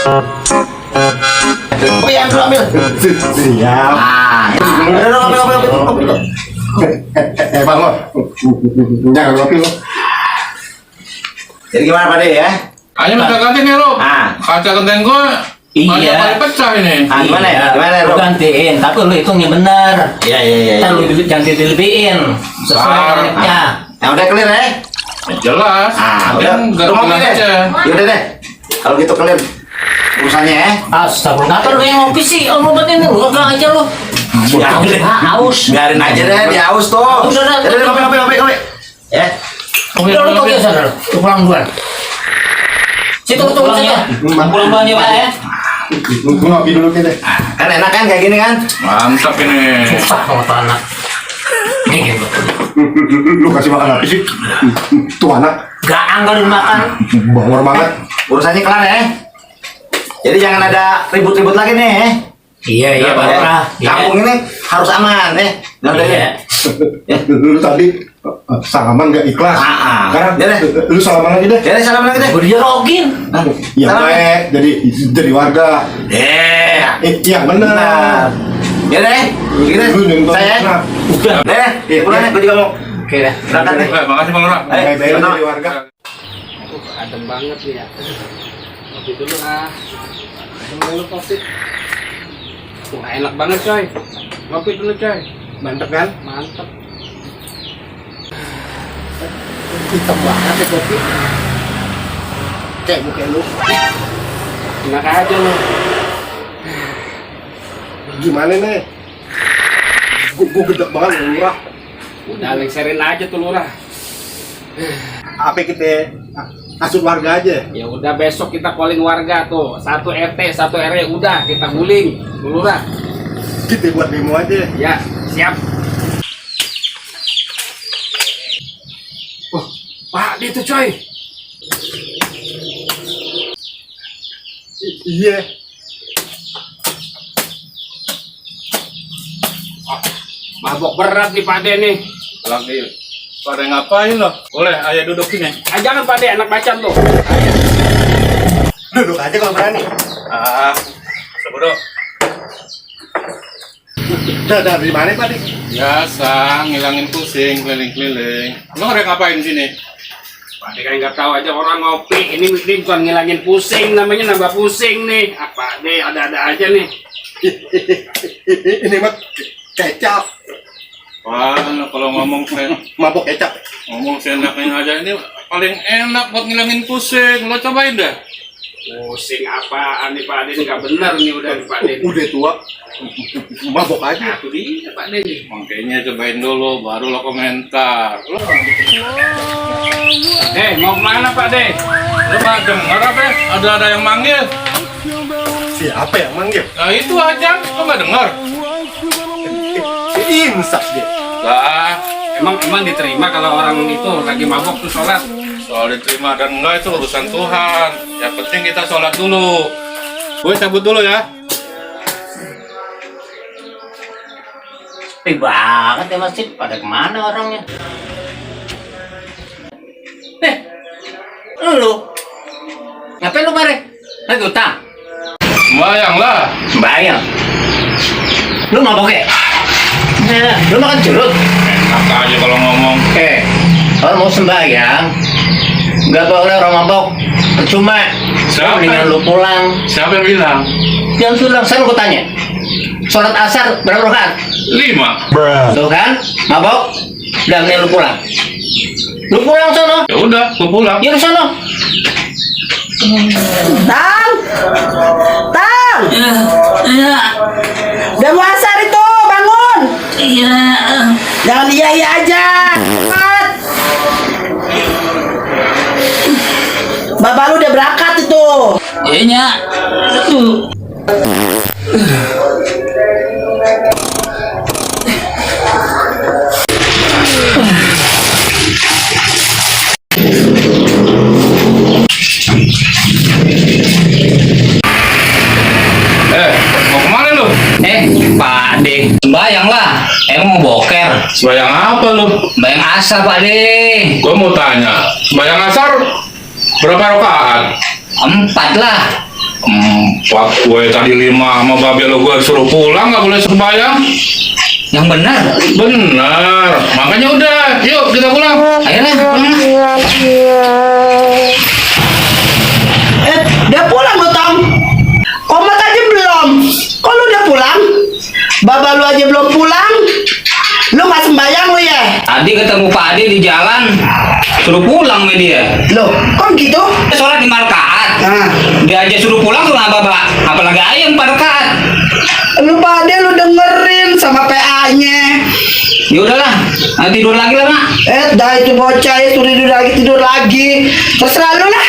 Oh iya, ambil. Siap. Ambil. Bang lo. Jangan ngopi lo. Jadi gimana Pak De ya? Ayo minta ganti nih Rob. Kaca genteng gua Iya. banyak pecah ini. Gimana ya? Gimana Lu Rob? gantiin, tapi lu hitungnya bener. Iya. Ntar lu jangan dilebihin sesuai tarifnya. Yang udah clear ya? Jelas. Udah. Garuk Ngomong deh. aja. Yaudah deh. Kalau gitu clear urusannya ya. Astagfirullah, kenapa lu yang ngopi sih? Om obatin lu, udah aja lu. Ya udah. Aus. Biarin aja deh, dia haus tuh. Udah. Jadi kopi. Ya. Udah lu pergi sana, lu pulang duluan. Situ pulang ya. Pulang duluan ya Pak ya. Ngopi dulu kita. Kan enak kan kayak gini kan? Mantap ini. Susah kalau tuh anak. Nih gitu. Lu kasih makan apa sih? Tuh anak Gak anggalin makan. bangor banget. Urusannya kelar ya. Jadi jangan ada ribut-ribut lagi nih ya. Iya Pak Ya. Lurah. Kampung ini harus aman ya. Nggak ada Iya. ya. Lu tadi salaman gak ikhlas. Sekarang Ya deh. lu salaman lagi deh. Jadi salam lagi deh. Gue dijerokin. Yang Salam. baik jadi warga. Yang benar. Benar. Ya deh. Gitu. Lu nonton Saya. kenapa? Udah. Deh. Pulang ya. Gue juga mau. Oke dah. Berangkat nih. Makasih Bang Lurah. Baik-baik Ayo, jadi warga. Adem banget nih ya. Kopi dulu adem dulu kopi. Wah enak banget coy. Kopi dulu coy. Mantep kan? Mantep. Hitam banget ya kopi. Kayak muka lu. Enak aja lu. Gimana nih? Gue gede banget lurah. Udah lengserin aja tuh lurah. Apa kita asut warga aja? Ya udah besok kita calling warga tuh. Satu RT, satu RW udah kita guling. Tuh, lurah. Kita buat demo aja. Ya, siap. Oh, Pak, dia tuh coy. Iya. Mabok berat nih Pak De nih. Lagi pada ngapain lo? Boleh, ayo duduk sini. Ah, jangan Pak De, anak macan tuh. Duduk aja kalau berani. Sebelum Dari mana Pak Dik? biasa ngilangin pusing keliling-keliling. Lo ada ngapain di sini? Pak De kan nggak tahu aja orang ngopi. Ini bukan ngilangin pusing, namanya nambah pusing nih. Ah, Pak De ada-ada aja nih. Ini mah kecap. Wah, kalau ngomong Mabok kecap. seenaknya aja ini paling enak buat ngilangin pusing. Lo cobain dah. Pusing apaan nih Pak De? Ini nggak bener nih udah nih Pak De. Udah tua. Mabok aja. Aku dia Pak De nih. Makanya cobain dulu, baru lo komentar. Lo Mau kemana Pak De? nggak dengar apa ya? Ada yang manggil. Siapa yang manggil? Nah itu aja, lo nggak dengar? Insaf dia. Lah, Emang diterima kalau orang itu lagi mabok tuh sholat? soal diterima dan enggak itu urusan Tuhan. Yang penting kita sholat dulu. Gue cabut dulu ya. Sepi banget ya masjid. Pada kemana orangnya? Lu ngapain lu kemarin? Lagi utang? Bayang lah. Bayang. Lu mabok ya? Lu makan jeruk? Enak aja kalau ngomong. Kalau mau sembahyang nggak boleh orang mabok, percuma. Siapa? Mendingan lu pulang. Siapa yang bilang? Jangan sulang, saya mau tanya. Sholat asar berapa rakaat? 5. Tuh kan, mabok. Dan lu pulang. Lu pulang sono. Ya udah, gue pulang. Ya lu sono. Tang! Tang! Iya, Udah mau asar itu, bangun! iya, Jangan iya-iya aja! Cepat! Bapak lu udah berangkat itu! iya. Mau kemana lu? Pak De, sembahyang lah. Emang mau boker? Sembayang apa lu? Sembahyang asar Pak De. Gue mau tanya, sembayang asar berapa rakaat? 4 lah. Pak gue tadi 5 sama babe lo gue suruh pulang nggak boleh sembahyang. Yang benar. Bener, makanya udah, yuk kita pulang. Ayolah, pulang lah. Udah pulang lo, Tong. Komat aja belum. Kok lu udah pulang? Baba lu aja belum pulang. Lu nggak sembahyang lu ya? Tadi ketemu Pak Ade di jalan, suruh pulang sama dia. Loh, kok gitu? Sholat 5 rakaat. Nah, Dia aja suruh pulang suruh apa, Pak? Apalagi ayam 4 rakaat. lu Pak Ade lu dengerin sama PA-nya. Ya udahlah, tidur lagi lah, Mak. Dah itu bocah ya, tidur lagi. Terserah lu lah.